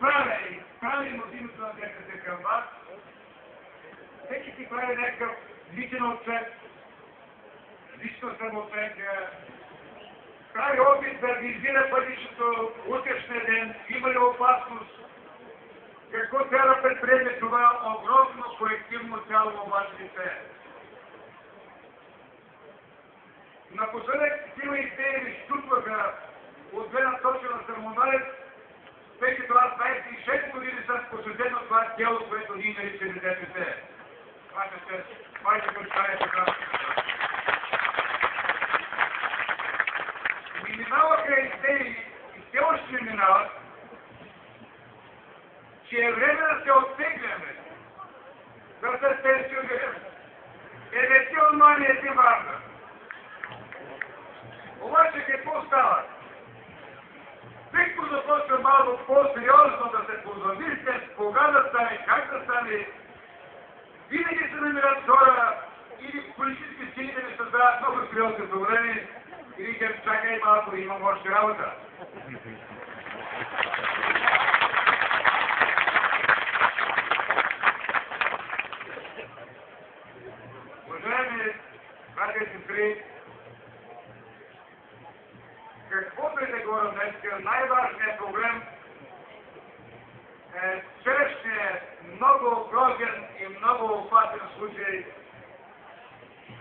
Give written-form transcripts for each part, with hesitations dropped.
правя и правим от името на ДПС към вас, всеки си прави някакъв личен отчет, лична самооценка, прави опит да визира бъдещето, утрешния ден, има ли опасност, какво трябва да предприеме това огромно колективно цяло обаче лице. Напоследък такива идеи ми щупваха от гледна точка на самоналец, тъй като аз 26 години съм посветен от това дело, което ние наричаме ДПС. Това ще се майка представя така. Минаваха идеи и все още не минават, че е време да се оттегляме, да се пенсионираме. Евентуално не е важно. Обаче какво става? Тъй като започва малко по-сериозно да се позамисля, кога да стане, как да стане, винаги се намират хора или политически сили да ни създават много сериозни проблеми и викам, чакай малко, имам още работа. Уважаеми братя и сестри, каквото и да говоря днес, най-важният проблем е вчерашният много грозен и много опасен случай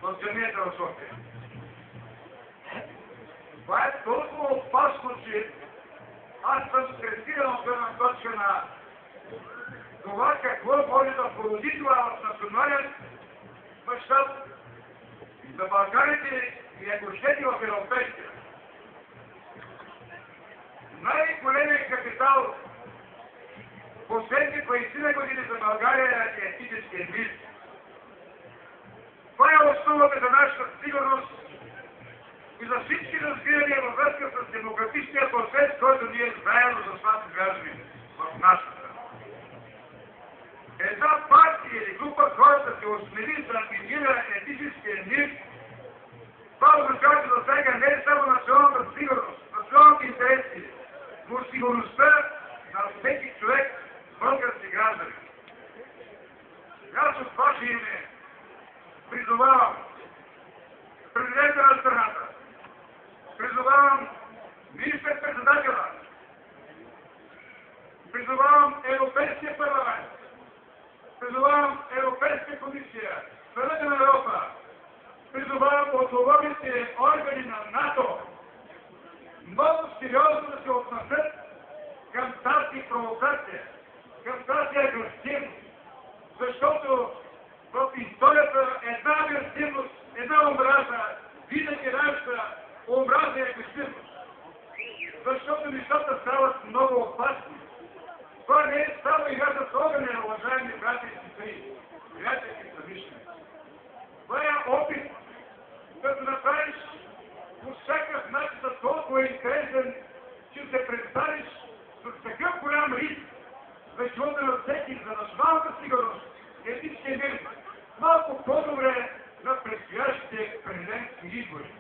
в джамията в София. Това е толкова опасно, че аз съм стресиран от гледна точка на това какво може да породи това в национален мащаб за Балканите и ако щете в европейския. Най-големият капитал последните 20 години за България е етническия мир. Това е основата за нашата сигурност и за всички разбирания във връзка с демократичния процес, който ние заедно за това граждани в нашата. Една партия или група хора да се осмели да атакира етническия мир, това означава, че засега не е само националната сигурност, националните интереси, но сигурността на всеки човек, български граждани. Аз от ваше име призовавам президента на страната, призовавам министър-председателя, призовавам Европейския парламент, призовавам Европейска комисия, Съвета на Европа, призовавам отговорните органи на НАТО много сериозно да се отнасят към тази провокация, към тази агресивност, защото в историята една агресивност, една омраза винаги ражда омраза и агресивност, защото нещата стават много опасни. Това не е само игра с огъня, уважаеми брати и сестри, приятели и съвишни. Това е опит да направиш по всякакъв начин за толкова интересен, че се представиш с такъв голям риск за живота на всеки, за националната сигурност, етническия мир, малко по-добре на предстоящите президентски избори.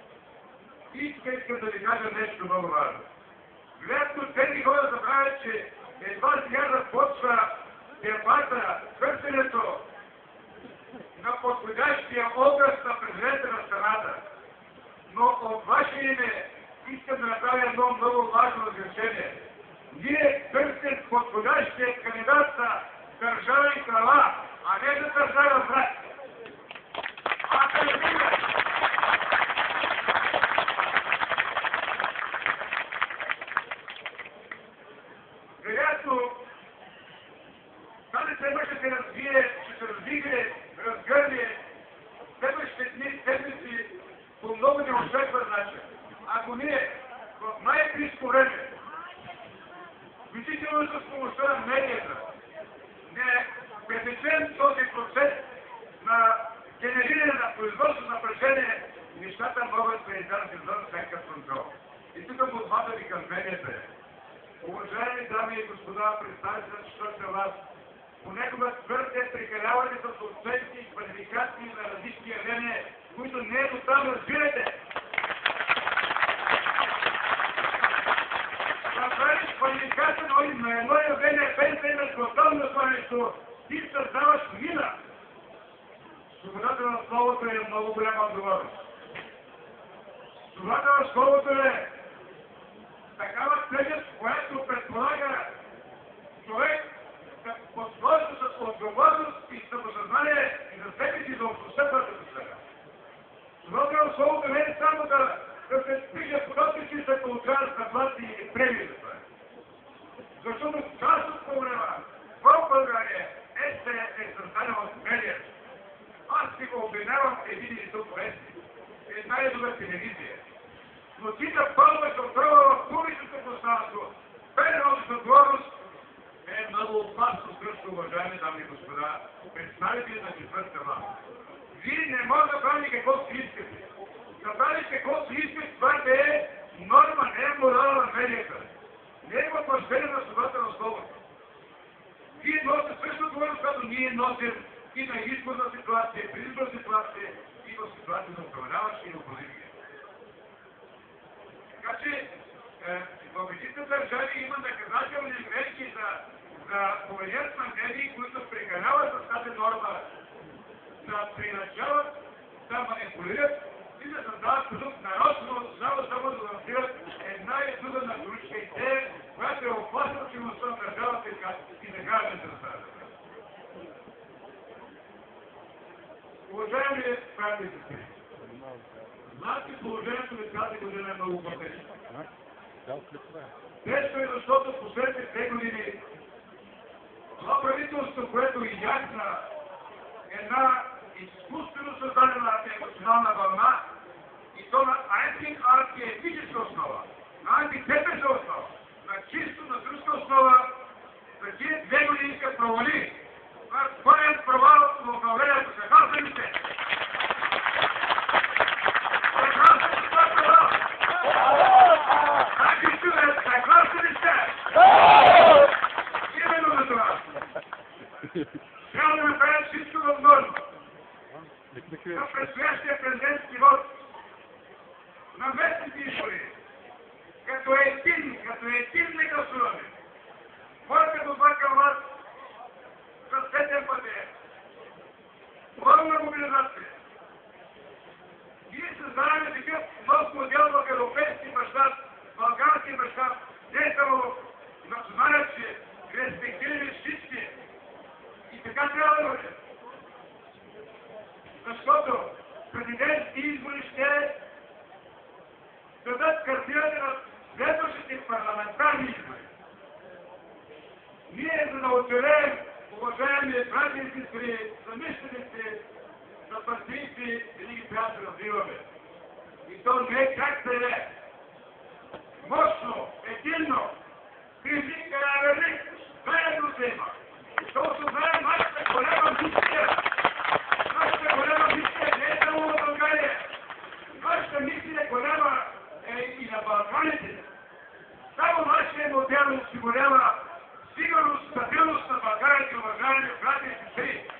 И искам да ви кажа нещо много важно. Вероятно тези хора забравят, че едва сега започва дебата, търсенето на подходящия образ на президента на страната. Но от ваше име искам да направя едно много важно разрешение. Ние търсим подходящия кандидат за държава и права, а не за държава враг. Вероятно, тази тема ще се развие, ще се раздигне, разгърне следващите дни, седмици по много неочакван начин. Ако ние в най-близко време, включително с помощта на медията, не пресечем този процес на генериране на производство на напрежение, нещата могат да излязат извън всякакъв контрол. И тук молбата ви към медията е. Уважаеми дами и господа, представители на четвърта власт, понякога твърде прекалявате с оценки и квалификации на различни явления, които не е дотам разбирате. Направиш квалификация на едно явление това нещо, ти създаваш вина. Свободата на словото е много голяма отговорност. Свободата на словото е такава тежест, която предполага човек да подхожда с отговорност и самосъзнание и за себе си, за общността, която се следва. Свободата на словото не е само да се пише подобници и се получават заплати и премии за това. Защото част от проблема в България е създадена от медията. Аз си го обвинявам един или друг вестник. Една и друга телевизия. Но ти да пълваш отрова в публичното пространство, без отговорност, е много опасно срещу, уважаеми дами и господа, представители на четвърта власт. Вие не може да правите какво си искате. Да правите какво си искате, това не е норма, не е морала на медията. Не е въплъщение на свободата на словото. Вие носите също отговорност, когато ние носим и на изборна ситуация, и предизборна ситуация, и в ситуация на управляващи и опозиция. Така че в редица държави има наказателни мерки за поведението на медии, които прекаляват с тази норма, да приначават, да манипулират и да създават продукт нарочно, само да лансират една и друга научна идея, която е опасна сигурността на държавата и на гражданите на тази държава. Уважаеми приятели, знаете, положението ви тази година е много по-тежко. Тежко е, защото последните 2 години това правителство, което изясна една изкуствено създадена емоционална вълна и то на антиетическа основа, на антитепеща основа, на чисто натурска основа, за тия 2 години се провали. Това е пълен провал в управлението. Съгласен ли сте? Съгласен ли сте провал? Значи чуде, съгласен ли сте? Именно за това. Трябва да направим всичко възможно. На предстоящия президентски вод, на местните избори, като един гласуване, моята добра към вас за 7 пъти е пълна мобилизация. Ние създаваме такъв нов модел в европейски мащаб, български мащаб, не само в национален, че респективни всички. И така трябва да бъде. Защото президентски избори ще дадат картината на следващите парламентарни избори. Ние, за да оцелеем, уважаеми братя и сестри, замисленици, за партийци, да ги трябва да развиваме. И то не е как да е. Мощно, единно, кризика е велик, заедно се има. Защото знаем нашата голема мисия. Нашата голема мисия не е само в България. Нашата мисия голяма е и на Балканите. Само нашия модел осигурява сигурност, стабилност на България, уважаеми братя и сестри.